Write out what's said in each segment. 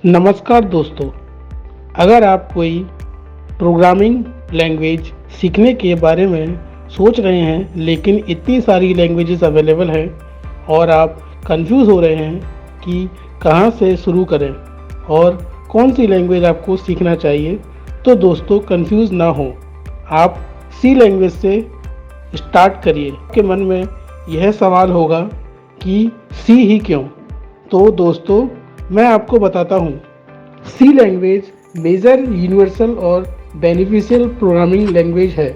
नमस्कार दोस्तों, अगर आप कोई प्रोग्रामिंग लैंग्वेज सीखने के बारे में सोच रहे हैं लेकिन इतनी सारी लैंग्वेजेस अवेलेबल हैं और आप कंफ्यूज हो रहे हैं कि कहाँ से शुरू करें और कौन सी लैंग्वेज आपको सीखना चाहिए, तो दोस्तों कंफ्यूज ना हो। आप सी लैंग्वेज से स्टार्ट करिए। आपके मन में यह सवाल होगा कि सी ही क्यों? तो दोस्तों मैं आपको बताता हूँ। सी लैंग्वेज मेजर यूनिवर्सल और बेनिफिशियल प्रोग्रामिंग लैंग्वेज है।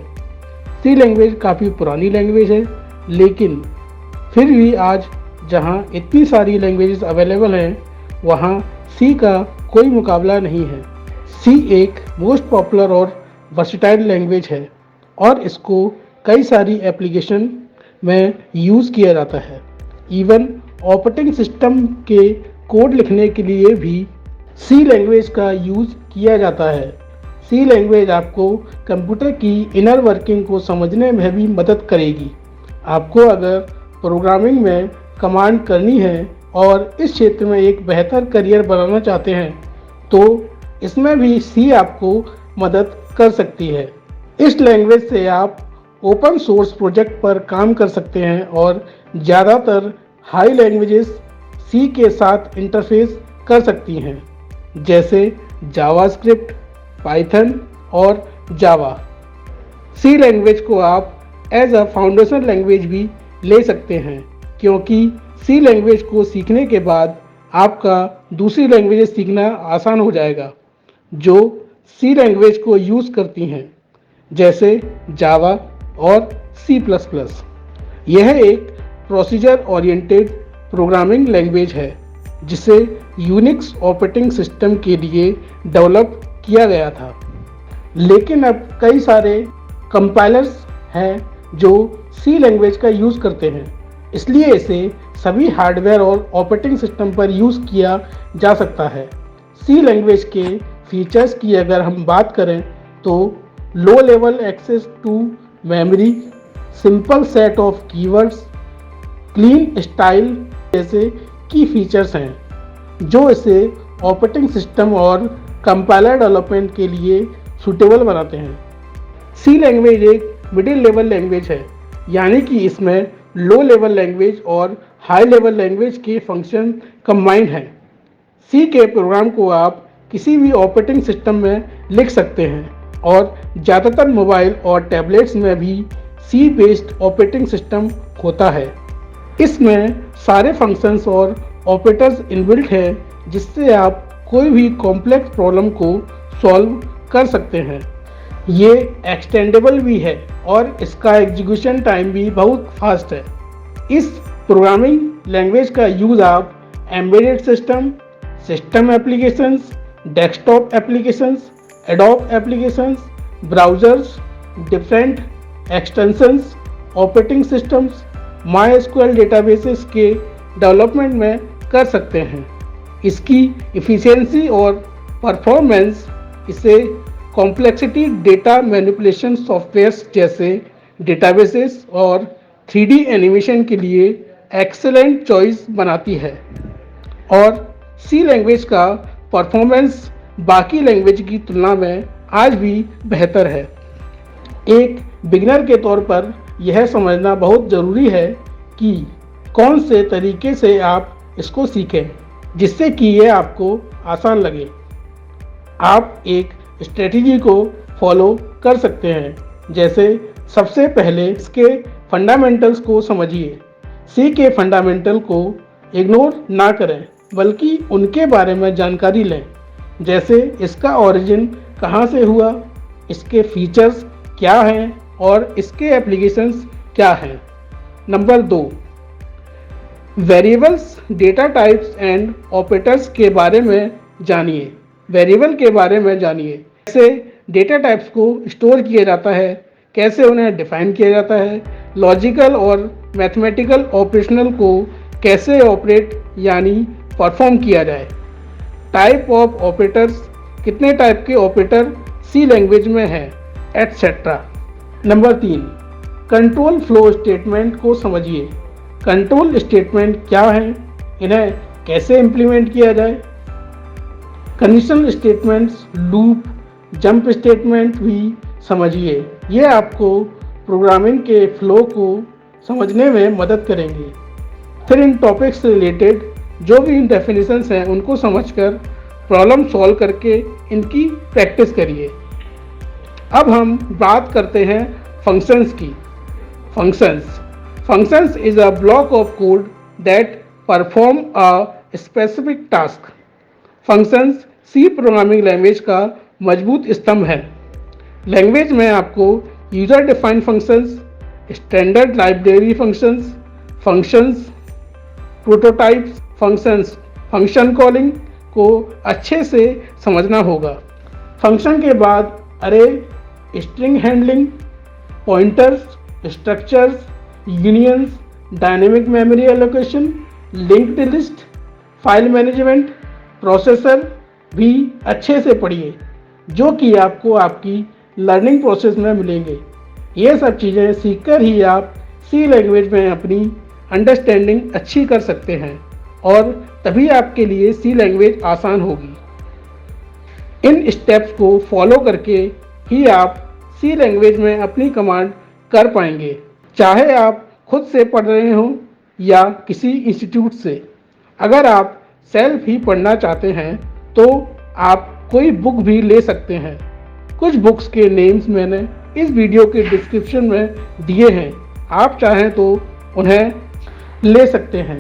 सी लैंग्वेज काफ़ी पुरानी लैंग्वेज है, लेकिन फिर भी आज जहाँ इतनी सारी लैंग्वेजेस अवेलेबल हैं वहाँ सी का कोई मुकाबला नहीं है। सी एक मोस्ट पॉपुलर और वर्सटाइल लैंग्वेज है और इसको कई सारी एप्लीकेशन में यूज़ किया जाता है। इवन ऑपरेटिंग सिस्टम के कोड लिखने के लिए भी सी लैंग्वेज का यूज़ किया जाता है। सी लैंग्वेज आपको कंप्यूटर की इनर वर्किंग को समझने में भी मदद करेगी। आपको अगर प्रोग्रामिंग में कमांड करनी है और इस क्षेत्र में एक बेहतर करियर बनाना चाहते हैं तो इसमें भी सी आपको मदद कर सकती है। इस लैंग्वेज से आप ओपन सोर्स प्रोजेक्ट पर काम कर सकते हैं और ज़्यादातर हाई लैंग्वेजेस सी के साथ इंटरफेस कर सकती हैं, जैसे जावास्क्रिप्ट, पाइथन और जावा। सी लैंग्वेज को आप एज अ फाउंडेशन लैंग्वेज भी ले सकते हैं, क्योंकि सी लैंग्वेज को सीखने के बाद आपका दूसरी लैंग्वेजेस सीखना आसान हो जाएगा जो सी लैंग्वेज को यूज़ करती हैं, जैसे जावा और सी प्लस प्लस। यह एक प्रोसीजर ओरिएंटेड प्रोग्रामिंग लैंग्वेज है जिसे यूनिक्स ऑपरेटिंग सिस्टम के लिए डेवलप किया गया था, लेकिन अब कई सारे कंपाइलर्स हैं जो सी लैंग्वेज का यूज़ करते हैं, इसलिए इसे सभी हार्डवेयर और ऑपरेटिंग सिस्टम पर यूज़ किया जा सकता है। सी लैंग्वेज के फीचर्स की अगर हम बात करें तो low level access to memory, simple set of keywords, clean style जैसे की फीचर्स हैं जो इसे ऑपरेटिंग सिस्टम और कंपाइलर डेवलपमेंट के लिए सूटेबल बनाते हैं। सी लैंग्वेज एक मिडिल लेवल लैंग्वेज है, यानी कि इसमें लो लेवल लैंग्वेज और हाई लेवल लैंग्वेज के फंक्शन कंबाइंड हैं। सी के प्रोग्राम को आप किसी भी ऑपरेटिंग सिस्टम में लिख सकते हैं और ज़्यादातर मोबाइल और टैबलेट्स में भी सी बेस्ड ऑपरेटिंग सिस्टम होता है। इसमें सारे फंक्शंस और ऑपरेटर्स इनबिल्ट हैं जिससे आप कोई भी कॉम्प्लेक्स प्रॉब्लम को सॉल्व कर सकते हैं। ये एक्सटेंडेबल भी है और इसका एग्जीक्यूशन टाइम भी बहुत फास्ट है। इस प्रोग्रामिंग लैंग्वेज का यूज़ आप embedded system, system applications, desktop applications, adobe applications, browsers, different extensions, operating systems, MySQL databases के डेवलपमेंट में कर सकते हैं। इसकी इफ़िशियंसी और परफॉर्मेंस इसे कॉम्प्लेक्सिटी डेटा मैनिपुलेशन सॉफ्टवेयर्स जैसे डेटाबेसेस और 3D एनिमेशन के लिए एक्सेलेंट चॉइस बनाती है। और सी लैंग्वेज का परफॉर्मेंस बाकी लैंग्वेज की तुलना में आज भी बेहतर है। एक बिगिनर के तौर पर यह समझना बहुत ज़रूरी है कि कौन से तरीके से आप इसको सीखें जिससे कि यह आपको आसान लगे। आप एक स्ट्रेटजी को फॉलो कर सकते हैं, जैसे सबसे पहले इसके फंडामेंटल्स को समझिए। सी के फंडामेंटल को इग्नोर ना करें, बल्कि उनके बारे में जानकारी लें, जैसे इसका ओरिजिन कहाँ से हुआ, इसके फीचर्स क्या हैं और इसके एप्लीकेशंस क्या हैं। Number 2, variables, data types and operators के बारे में जानिए। वेरिएबल के बारे में जानिए, कैसे डेटा टाइप्स को स्टोर किया जाता है, कैसे उन्हें डिफाइन किया जाता है, लॉजिकल और मैथमेटिकल ऑपरेशनल को कैसे ऑपरेट यानी परफॉर्म किया जाए, टाइप ऑफ ऑपरेटर्स, कितने टाइप के ऑपरेटर सी लैंग्वेज में हैं, etcetera. Number 3, control flow statement को समझिए। कंट्रोल स्टेटमेंट क्या हैं, इन्हें कैसे इम्प्लीमेंट किया जाए। Conditional statements, loop, jump statement भी समझिए। ये आपको प्रोग्रामिंग के फ्लो को समझने में मदद करेंगे। फिर इन टॉपिक्स से रिलेटेड जो भी इन डेफिनेशंस हैं उनको समझकर प्रॉब्लम सॉल्व करके इनकी प्रैक्टिस करिए। अब हम बात करते हैं फंक्शंस की। Functions is a block of code that perform a specific task. Functions C programming language का मजबूत स्तंभ है। लैंग्वेज में आपको user defined functions, standard library functions, prototypes functions, function calling को अच्छे से समझना होगा। फंक्शन के बाद array, string handling, pointers, structures, unions, dynamic memory allocation, linked list, file management, processor भी अच्छे से पढ़िए, जो कि आपको आपकी लर्निंग प्रोसेस में मिलेंगे। ये सब चीज़ें सीखकर ही आप सी लैंग्वेज में अपनी अंडरस्टैंडिंग अच्छी कर सकते हैं और तभी आपके लिए सी लैंग्वेज आसान होगी। इन स्टेप्स को फॉलो करके ही आप सी लैंग्वेज में अपनी कमांड कर पाएंगे, चाहे आप खुद से पढ़ रहे हों या किसी इंस्टीट्यूट से। अगर आप सेल्फ ही पढ़ना चाहते हैं तो आप कोई बुक भी ले सकते हैं। कुछ बुक्स के नेम्स मैंने इस वीडियो के डिस्क्रिप्शन में दिए हैं, आप चाहें तो उन्हें ले सकते हैं।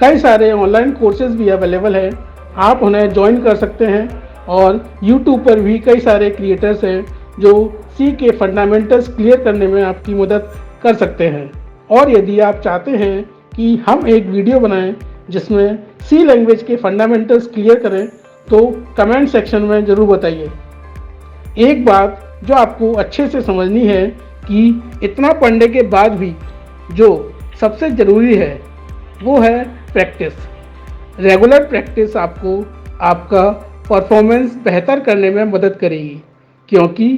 कई सारे ऑनलाइन कोर्सेज भी अवेलेबल हैं, आप उन्हें ज्वाइन कर सकते हैं और YouTube पर भी कई सारे क्रिएटर्स हैं जो सी के फंडामेंटल्स क्लियर करने में आपकी मदद कर सकते हैं। और यदि आप चाहते हैं कि हम एक वीडियो बनाएं जिसमें सी लैंग्वेज के फंडामेंटल्स क्लियर करें तो कमेंट सेक्शन में ज़रूर बताइए। एक बात जो आपको अच्छे से समझनी है कि इतना पढ़ने के बाद भी जो सबसे ज़रूरी है वो है प्रैक्टिस। रेगुलर प्रैक्टिस आपको आपका परफॉर्मेंस बेहतर करने में मदद करेगी, क्योंकि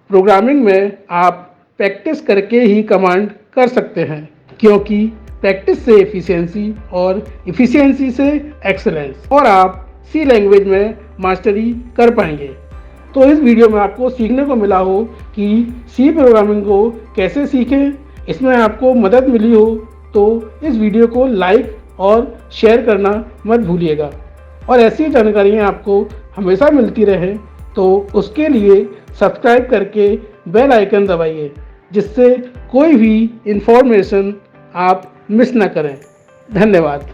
प्रोग्रामिंग में आप प्रैक्टिस करके ही कमांड कर सकते हैं, क्योंकि प्रैक्टिस से एफिशिएंसी और एफिशिएंसी से एक्सेलेंस, और आप सी लैंग्वेज में मास्टरी कर पाएंगे। तो इस वीडियो में आपको सीखने को मिला हो कि सी प्रोग्रामिंग को कैसे सीखें, इसमें आपको मदद मिली हो तो इस वीडियो को लाइक और शेयर करना मत भूलिएगा। और ऐसी जानकारियाँ आपको हमेशा मिलती रहे तो उसके लिए सब्सक्राइब करके बेल आइकन दबाइए, जिससे कोई भी इन्फॉर्मेशन आप मिस ना करें। धन्यवाद।